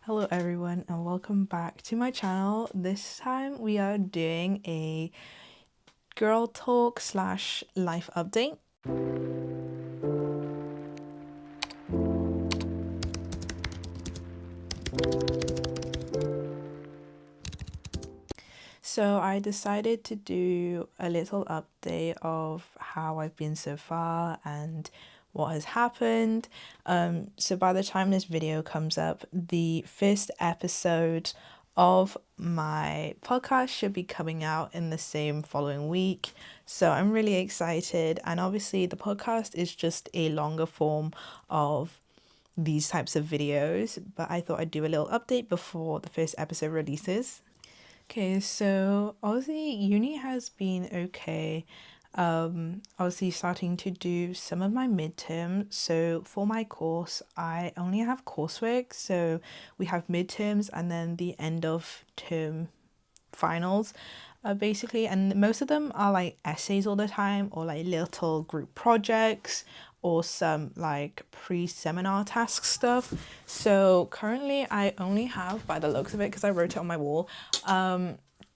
Hello everyone and welcome back to my channel. This time we are doing a girl talk slash life update. So I decided to do a little update of how I've been so far and what has happened. So by the time this video comes up, the first episode of my podcast should be coming out in the same following week. So I'm really excited. And obviously the podcast is just a longer form of these types of videos, but I thought I'd do a little update before the first episode releases. Okay, so obviously uni has been okay. Obviously starting to do some of my midterms. So for my course, I only have coursework. So we have midterms and then the end of term finals, basically. And most of them are like essays all the time or like little group projects or some like pre-seminar task stuff. So currently I only have, by the looks of it, because I wrote it on my wall,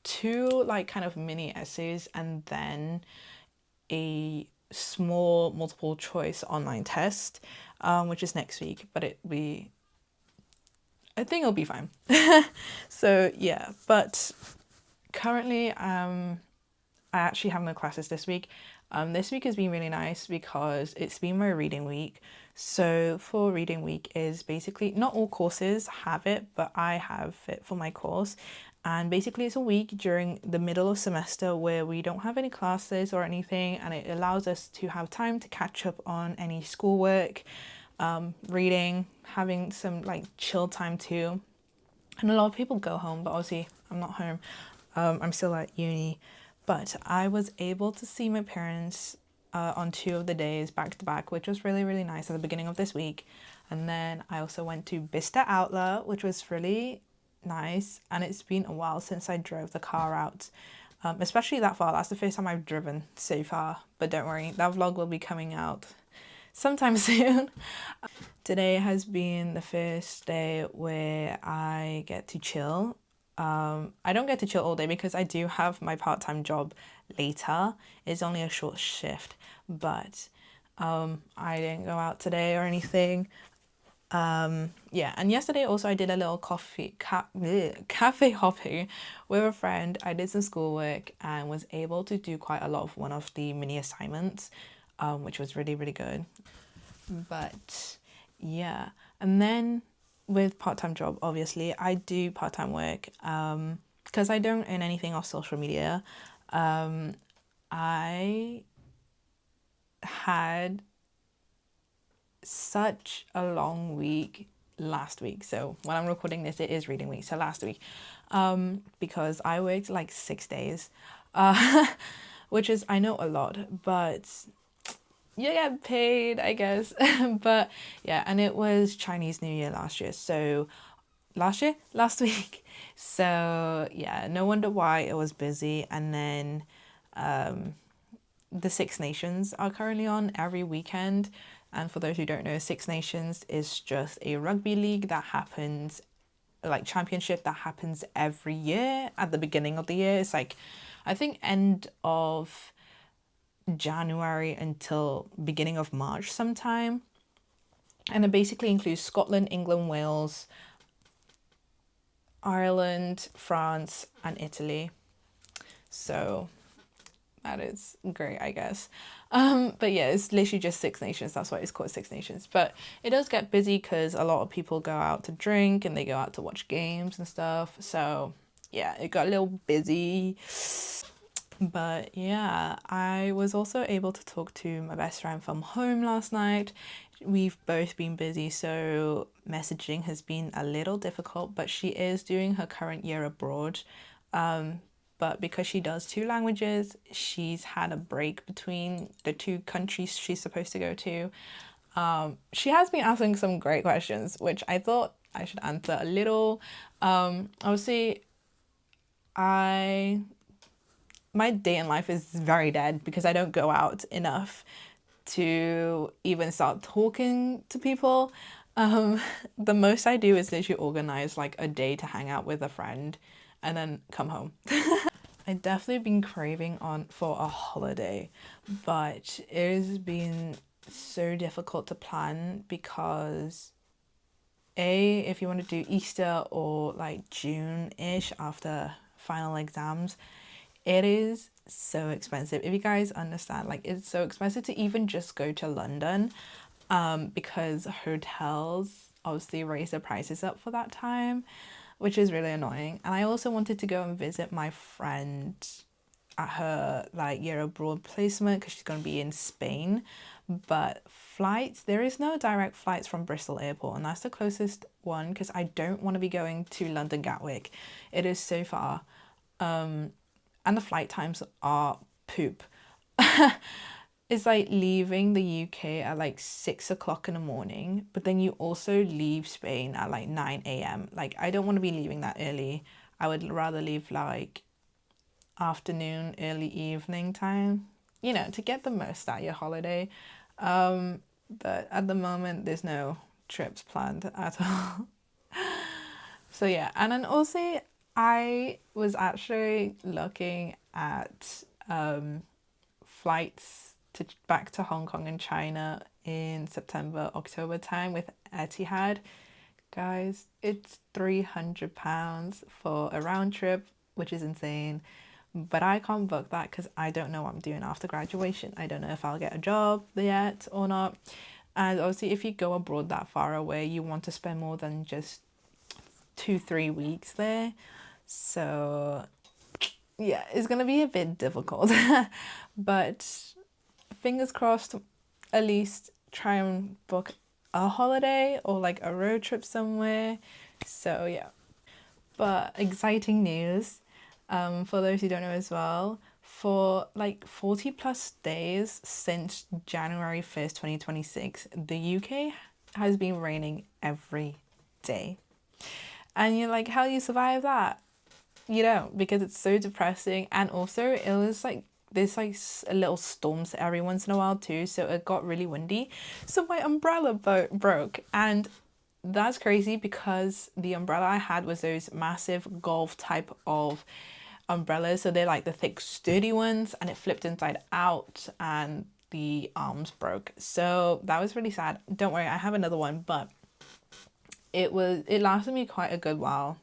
two like kind of mini essays and then a small multiple choice online test, which is next week, but I think it'll be fine. So yeah, but currently I actually have no classes this week. This week has been really nice because it's been my reading week. So for reading week is basically, not all courses have it, but I have it for my course. And basically it's a week during the middle of semester where we don't have any classes or anything, and it allows us to have time to catch up on any schoolwork, reading, having some like chill time too. And a lot of people go home, but obviously I'm not home. I'm still at uni. But I was able to see my parents on two of the days back to back, which was really, really nice at the beginning of this week. And then I also went to Bicester Outlet, which was really nice. And it's been a while since I drove the car out, especially that far. That's the first time I've driven so far. But don't worry, that vlog will be coming out sometime soon. Today has been the first day where I get to chill. I don't get to chill all day because I do have my part-time job later. It's only a short shift, but I didn't go out today or anything. Yeah, and yesterday also I did a little cafe hopping with a friend. I did some schoolwork and was able to do quite a lot of one of the mini assignments, which was really, really good. But yeah, and then with part-time job, obviously I do part-time work because I don't earn anything off social media. I had such a long week last week. So when I'm recording this, it is reading week. So last week, because I worked like 6 days, which is, I know, a lot, but you get paid, I guess. But yeah, and it was Chinese New Year last year. So last week. So yeah, no wonder why it was busy. And then the Six Nations are currently on every weekend. And for those who don't know, Six Nations is just a rugby league that happens, like championship that happens every year at the beginning of the year. It's like, I think end of January until beginning of March sometime. And it basically includes Scotland, England, Wales, Ireland, France, and Italy. So that is great, I guess. But yeah, it's literally just Six Nations. That's why it's called Six Nations. But it does get busy because a lot of people go out to drink and they go out to watch games and stuff. So yeah, it got a little busy. But yeah, I was also able to talk to my best friend from home last night. We've both been busy, so messaging has been a little difficult, but she is doing her current year abroad. But because she does two languages, she's had a break between the two countries she's supposed to go to. She has been asking some great questions, which I thought I should answer a little. Obviously, my day in life is very dead because I don't go out enough to even start talking to people. Um, the most I do is literally organize like a day to hang out with a friend and then come home. I've definitely been craving on for a holiday, but it has been so difficult to plan because if you want to do Easter or like June-ish after final exams, it is so expensive. If you guys understand, like it's so expensive to even just go to London, because hotels obviously raise their prices up for that time, which is really annoying. And I also wanted to go and visit my friend at her like year abroad placement because she's going to be in Spain. But flights, there is no direct flights from Bristol Airport, and that's the closest one because I don't want to be going to London Gatwick. It is so far. And the flight times are poop. It's like leaving the UK at like 6 o'clock in the morning, but then you also leave Spain at like 9 a.m. Like, I don't want to be leaving that early. I would rather leave like afternoon, early evening time, to get the most out of your holiday. But at the moment, there's no trips planned at all. So yeah, and then also I was actually looking at flights to back to Hong Kong and China in September, October time with Etihad. Guys, it's £300 for a round trip, which is insane. But I can't book that because I don't know what I'm doing after graduation. I don't know if I'll get a job yet or not. And obviously, if you go abroad that far away, you want to spend more than just 2-3 weeks there. So yeah, it's gonna be a bit difficult. But fingers crossed, at least try and book a holiday or like a road trip somewhere. So yeah. But exciting news, for those who don't know as well, for like 40 plus days since January 1st, 2026, the UK has been raining every day. And you're like, how do you survive that? You don't, because it's so depressing. And also, it was like there's like a little storms every once in a while too, so it got really windy. So my umbrella broke, and that's crazy because the umbrella I had was those massive golf type of umbrellas. So they're like the thick, sturdy ones, and it flipped inside out and the arms broke. So that was really sad. Don't worry, I have another one, but it lasted me quite a good while,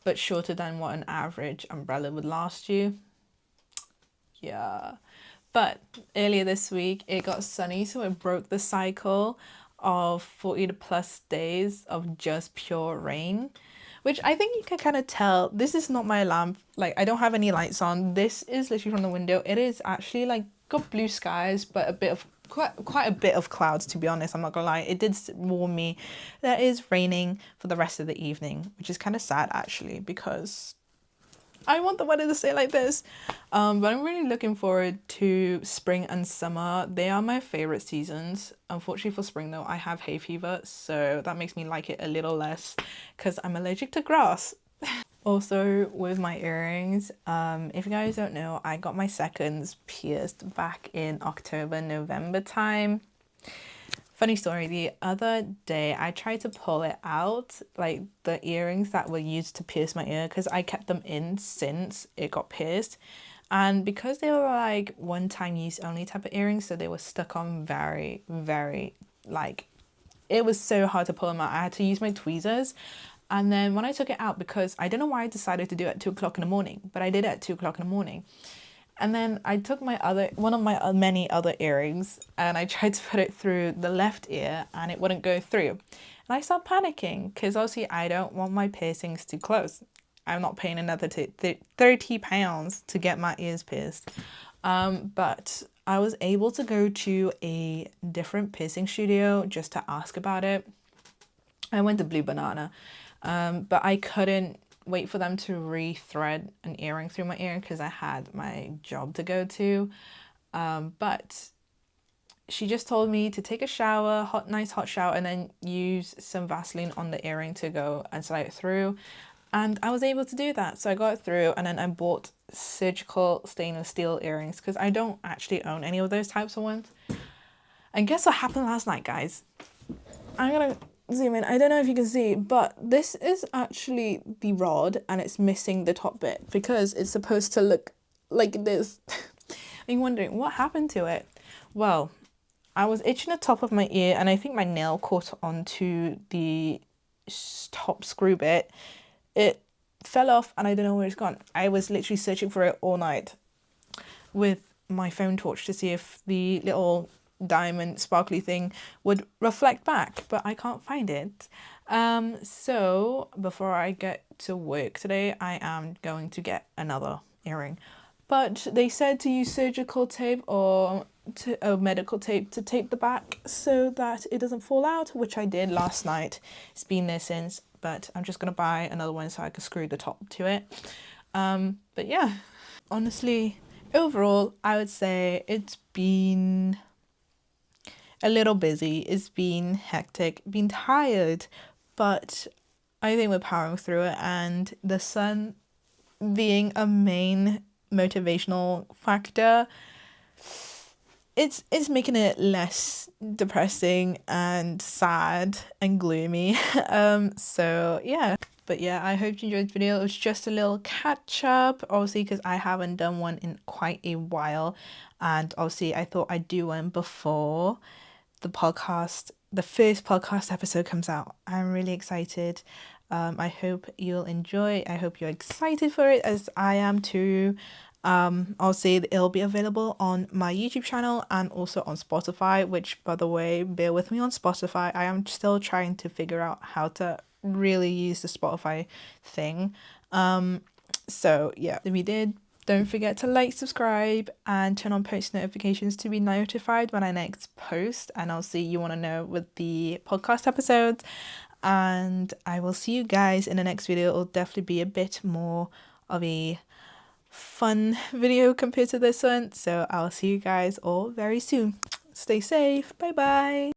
but shorter than what an average umbrella would last you. Yeah. But earlier this week, it got sunny, so it broke the cycle of 40 plus days of just pure rain, which I think you can kind of tell. This is not my lamp. Like, I don't have any lights on. This is literally from the window. It is actually like got blue skies, but a bit of quite a bit of clouds, to be honest. I'm not gonna lie. It did warn me that it is raining for the rest of the evening, which is kind of sad actually, because I want the weather to stay like this. But I'm really looking forward to spring and summer. They are my favorite seasons. Unfortunately for spring though, I have hay fever, so that makes me like it a little less because I'm allergic to grass. Also with my earrings, if you guys don't know, I got my seconds pierced back in October, November time. Funny story, the other day I tried to pull it out, like the earrings that were used to pierce my ear, because I kept them in since it got pierced. And because they were like one-time use only type of earrings, so they were stuck on very, very, like, it was so hard to pull them out. I had to use my tweezers. And then when I took it out, because I don't know why I decided to do it at 2 o'clock in the morning, but I did it at 2 o'clock in the morning. And then I took one of my many other earrings, and I tried to put it through the left ear and it wouldn't go through. And I started panicking because obviously I don't want my piercings to close. I'm not paying another £30 to get my ears pierced. But I was able to go to a different piercing studio just to ask about it. I went to Blue Banana, but I couldn't wait for them to re-thread an earring through my ear because I had my job to go to. But she just told me to take a shower, nice hot shower, and then use some Vaseline on the earring to go and slide it through. And I was able to do that. So I got it through, and then I bought surgical stainless steel earrings because I don't actually own any of those types of ones. And guess what happened last night, guys? I'm gonna zoom in. I don't know if you can see, but this is actually the rod and it's missing the top bit because it's supposed to look like this. I'm wondering what happened to it. Well, I was itching the top of my ear and I think my nail caught onto the top screw bit. It fell off and I don't know where it's gone. I was literally searching for it all night with my phone torch to see if the little diamond sparkly thing would reflect back, but I can't find it. So before I get to work today, I am going to get another earring. But they said to use surgical tape or medical tape to tape the back so that it doesn't fall out, which I did last night. It's been there since, but I'm just going to buy another one so I can screw the top to it. But yeah, honestly, overall, I would say it's been a little busy. It's been hectic, been tired, but I think we're powering through it. And the sun being a main motivational factor, it's making it less depressing and sad and gloomy. So yeah. But yeah, I hope you enjoyed the video. It was just a little catch up, obviously, because I haven't done one in quite a while. And obviously, I thought I'd do one before the first podcast episode comes out. I'm really excited. I hope you'll enjoy. I hope you're excited for it as I am too. I'll say that it'll be available on my YouTube channel and also on Spotify, which, by the way, bear with me on Spotify. I am still trying to figure out how to really use the Spotify thing. So yeah, if you did, don't forget to like, subscribe, and turn on post notifications to be notified when I next post. And I'll see you want to know with the podcast episodes. And I will see you guys in the next video. It'll definitely be a bit more of a fun video compared to this one. So I'll see you guys all very soon. Stay safe. Bye bye.